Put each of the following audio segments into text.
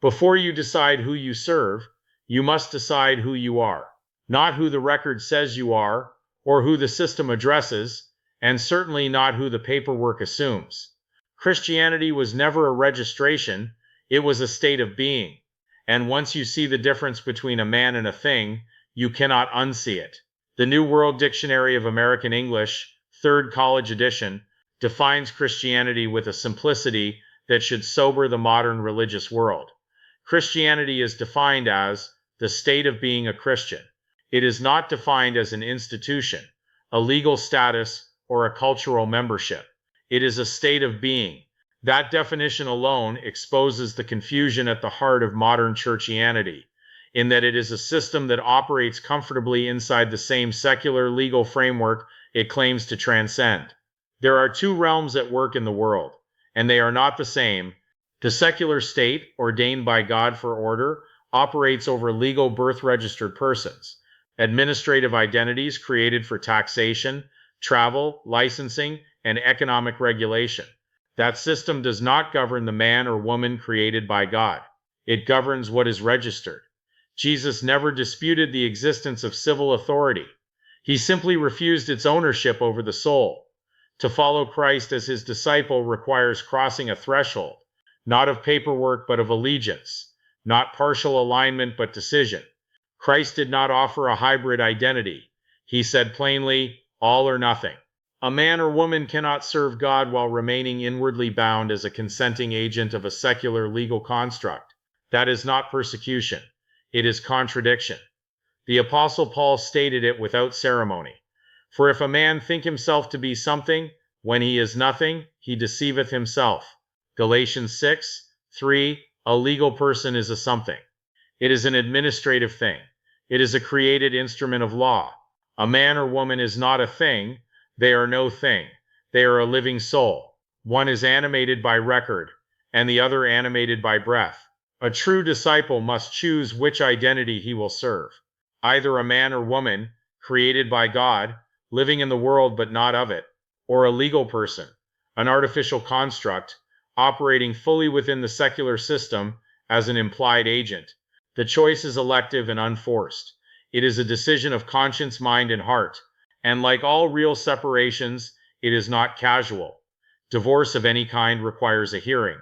Before you decide who you serve, you must decide who you are, not who the record says you are, or who the system addresses, and certainly not who the paperwork assumes. Christianity was never a registration, it was a state of being, and once you see the difference between a man and a thing, you cannot unsee it. The New World Dictionary of American English, 3rd College Edition, defines Christianity with a simplicity that should sober the modern religious world. Christianity is defined as the state of being a Christian. It is not defined as an institution, a legal status, or a cultural membership. It is a state of being. That definition alone exposes the confusion at the heart of modern churchianity, in that it is a system that operates comfortably inside the same secular legal framework it claims to transcend. There are two realms at work in the world, and they are not the same. The secular state, ordained by God for order, operates over legal birth-registered persons, administrative identities created for taxation, travel, licensing, and economic regulation. That system does not govern the man or woman created by God. It governs what is registered. Jesus never disputed the existence of civil authority. He simply refused its ownership over the soul. To follow Christ as his disciple requires crossing a threshold, not of paperwork but of allegiance, not partial alignment but decision. Christ did not offer a hybrid identity. He said plainly, all or nothing. A man or woman cannot serve God while remaining inwardly bound as a consenting agent of a secular legal construct. That is not persecution. It is contradiction. The Apostle Paul stated it without ceremony. For if a man think himself to be something, when he is nothing, he deceiveth himself. Galatians 6:3. A legal person is a something. It is an administrative thing. It is a created instrument of law. A man or woman is not a thing. They are no thing. They are a living soul. One is animated by record, and the other animated by breath. A true disciple must choose which identity he will serve. Either a man or woman, created by God, living in the world but not of it, or a legal person, an artificial construct, operating fully within the secular system as an implied agent. The choice is elective and unforced. It is a decision of conscience, mind, and heart, and like all real separations, it is not casual. Divorce of any kind requires a hearing.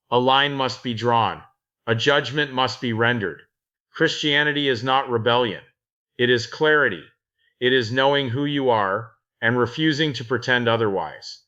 A line must be drawn. A judgment must be rendered. Christianity is not rebellion. It is clarity. It is knowing who you are and refusing to pretend otherwise.